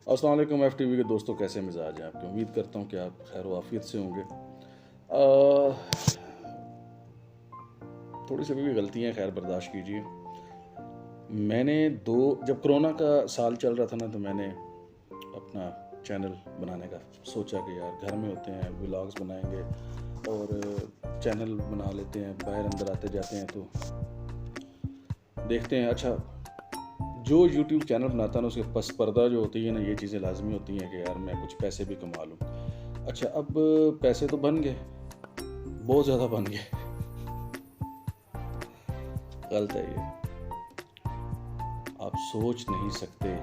अस्सलाम वालेकुम FTV के दोस्तों, कैसे मिजाज हैं आपके? उम्मीद करता हूँ कि आप खैर वाफियत से होंगे। थोड़ी सी अभी भी गलतियाँ खैर बर्दाश्त कीजिए। मैंने जब कोरोना का साल चल रहा था ना, तो मैंने अपना चैनल बनाने का सोचा कि यार घर में होते हैं, व्लॉग्स बनाएंगे और चैनल बना लेते हैं, बाहर अंदर आते जाते हैं तो देखते हैं। अच्छा, जो यूट्यूब चैनल बनाता है ना, उसके पस पर्दा जो होती है ना, ये चीज़ें लाजमी होती हैं कि यार मैं कुछ पैसे भी कमा लूँ। अच्छा, अब पैसे तो बन गए, बहुत ज़्यादा बन गए। गलत है ये। आप सोच नहीं सकते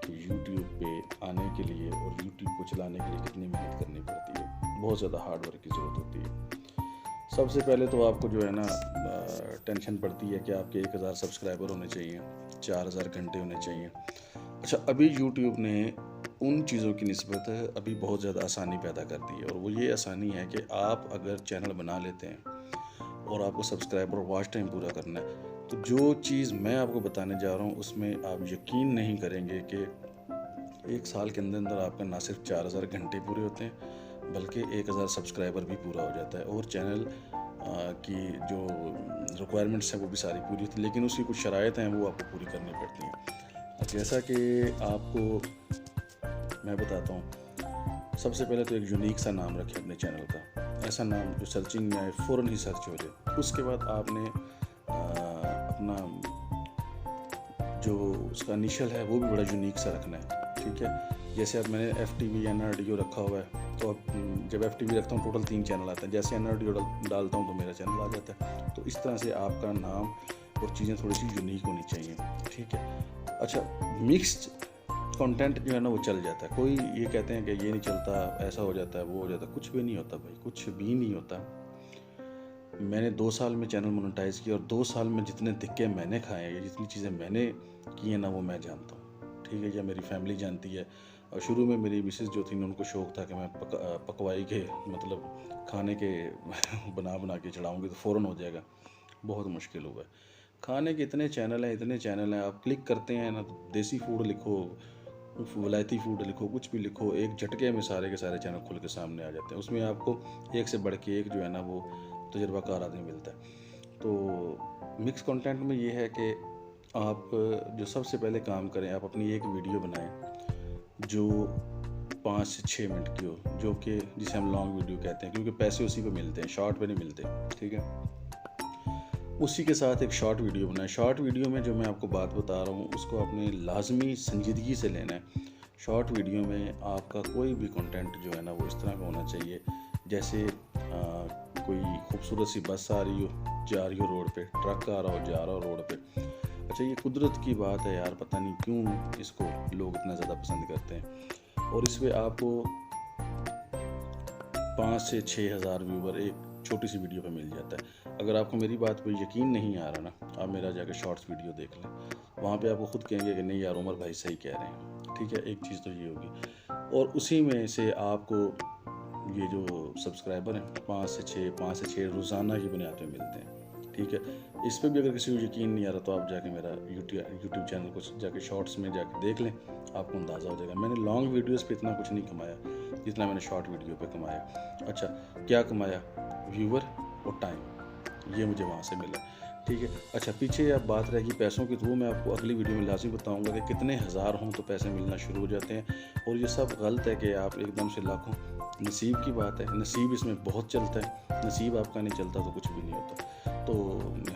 कि यूट्यूब पे आने के लिए और यूट्यूब को चलाने के लिए कितनी मेहनत करनी पड़ती है। बहुत ज़्यादा हार्ड वर्क की ज़रूरत होती है। सबसे पहले तो आपको जो है ना टेंशन पड़ती है कि आपके 1000 सब्सक्राइबर होने चाहिए, 4000 घंटे होने चाहिए। अच्छा, अभी यूट्यूब ने उन चीज़ों की निस्बत अभी बहुत ज़्यादा आसानी पैदा कर दी है, और वो ये आसानी है कि आप अगर चैनल बना लेते हैं और आपको सब्सक्राइबर और वॉच टाइम पूरा करना है, तो जो चीज़ मैं आपको बताने जा रहा हूँ उसमें आप यकीन नहीं करेंगे कि एक साल के अंदर अंदर आपका ना सिर्फ 4000 घंटे पूरे होते हैं, बल्कि 1000 सब्सक्राइबर भी पूरा हो जाता है, और चैनल की जो रिक्वायरमेंट्स हैं वो भी सारी पूरी होती है। लेकिन उसकी कुछ शराइत हैं, वो आपको पूरी करनी पड़ती हैं। जैसा कि आपको मैं बताता हूँ, सबसे पहले तो एक यूनिक सा नाम रखें अपने चैनल का, ऐसा नाम जो सर्चिंग में आए, फ़ौरन ही सर्च हो जाए। उसके बाद आपने अपना जो उसका इनिशियल है वो भी बड़ा यूनिक सा रखना है, ठीक है। जैसे अब मैंने FTV NRDO रखा हुआ है, तो अब जब FTV रखता हूँ टोटल 3 चैनल आते हैं। जैसे NRDO डालता हूँ तो मेरा चैनल आ जाता है। तो इस तरह से आपका नाम और चीज़ें थोड़ी सी यूनिक होनी चाहिए, ठीक है। अच्छा, मिक्स्ड कंटेंट जो है ना वो चल जाता है। कोई ये कहते हैं कि ये नहीं चलता, ऐसा हो जाता है, वो हो जाता है। कुछ भी नहीं होता भाई, कुछ भी नहीं होता। मैंने 2 साल में चैनल मोनेटाइज़ किया, और 2 साल में जितने धक्के मैंने खाए हैं, जितनी चीज़ें मैंने की हैं ना, वो मैं जानता हूँ, ठीक है। या मेरी फैमिली जानती है। और शुरू में मेरी मिसेज़ जो थी, उनको शौक़ था कि मैं पकवाई के मतलब खाने के बना के चढ़ाऊँगी तो फ़ौरन हो जाएगा। बहुत मुश्किल हुआ है। खाने के इतने चैनल हैं, आप क्लिक करते हैं ना तो देसी फूड लिखो, वलायती फूड लिखो, कुछ भी लिखो, एक झटके में सारे के सारे चैनल खुल के सामने आ जाते हैं। उसमें आपको एक से बढ़ के एक जो है ना वो तजुर्बाकार आदमी मिलता है। तो मिक्स कंटेंट में ये है कि आप जो सबसे पहले काम करें, आप अपनी एक वीडियो बनाएं जो 5 से 6 मिनट की हो, जो कि जिसे हम लॉन्ग वीडियो कहते हैं, क्योंकि पैसे उसी पे मिलते हैं, शॉर्ट पे नहीं मिलते, ठीक है। उसी के साथ एक शॉर्ट वीडियो बनाएं। शॉर्ट वीडियो में जो मैं आपको बात बता रहा हूँ उसको आपने लाजमी संजीदगी से लेना है। शॉर्ट वीडियो में आपका कोई भी कंटेंट जो है ना वो इस तरह का होना चाहिए, जैसे कोई खूबसूरत सी बस आ रही हो, जा रही हो रोड पे, ट्रक आ रहा हो, जा रहा हो रोड पे। अच्छा, ये कुदरत की बात है यार, पता नहीं क्यों इसको लोग इतना ज़्यादा पसंद करते हैं। और इस पर आपको 5 से 6000 व्यूवर एक छोटी सी वीडियो पे मिल जाता है। अगर आपको मेरी बात पे यकीन नहीं आ रहा ना, आप मेरा जाकर शॉर्ट्स वीडियो देख लें। वहाँ पे आपको खुद कहेंगे कि नहीं यार, उमर भाई सही कह रहे हैं, ठीक है। एक चीज़ तो ये होगी, और उसी में से आपको ये जो सब्सक्राइबर हैं 5 से 6 रोज़ाना की बुनियाद पे मिलते हैं, ठीक है। इस पर भी अगर किसी को यकीन नहीं आ रहा तो आप जाके मेरा यूट्यूब चैनल को जाके शॉर्ट्स में जाके देख लें, आपको अंदाज़ा हो जाएगा। मैंने लॉन्ग वीडियोस पे इतना कुछ नहीं कमाया जितना मैंने शॉर्ट वीडियो पे कमाया। अच्छा, क्या कमाया? व्यूवर और टाइम, ये मुझे वहाँ से मिला, ठीक है। अच्छा, पीछे अब बात रहेगी पैसों की, तो वो मैं आपको अगली वीडियो में लाजमी बताऊंगा कि कितने हज़ार हों तो पैसे मिलना शुरू हो जाते हैं। और ये सब गलत है कि आप एकदम से लाखों, नसीब की बात है। नसीब इसमें बहुत चलता है, नसीब आपका नहीं चलता तो कुछ भी नहीं होता। तो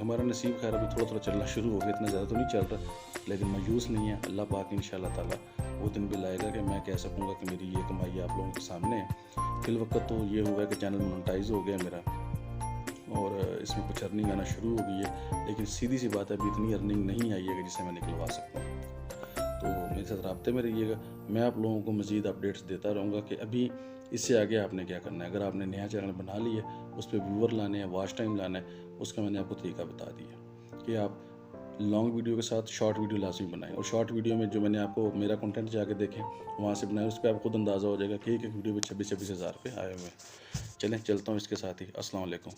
हमारा नसीब खैर अभी थोड़ा थोड़ा चलना शुरू हो गया, इतना ज़्यादा तो नहीं चल रहा, लेकिन मायूस नहीं है। अल्लाह पाक इंशाल्लाह ताला वो दिन भी लाएगा कि मैं कह सकूँगा कि मेरी ये कमाई आप लोगों के सामने है। फिलवक्त तो ये हुआ है कि चैनल मोनेटाइज हो गया मेरा, और इसमें कुछ अर्निंग आना शुरू हो गई है। लेकिन सीधी सी बात है, अभी इतनी अर्निंग नहीं आई है कि जिसे मैं निकलवा सकता हूँ। तो मेरे साथ राब्ते में रहिएगा, मैं आप लोगों को मज़ीद अपडेट्स देता रहूँगा कि अभी इससे आगे आपने क्या करना है। अगर आपने नया चैनल बना लिया, उस पर व्यूअर लाने हैं, वॉच टाइम लाना है, उसका मैंने आपको तरीका बता दिया कि आप लॉन्ग वीडियो के साथ शॉर्ट वीडियो लाजमी बनाएं। और शॉर्ट वीडियो में जो मैंने आपको मेरा कंटेंट जाके देखें, वहाँ से बनाएं, उस पर आपको खुद अंदाज़ा हो जाएगा कि एक वीडियो में 26,000 रुपये आए हुए हैं। चलें, चलता हूँ इसके साथ ही। अस्सलाम वालेकुम।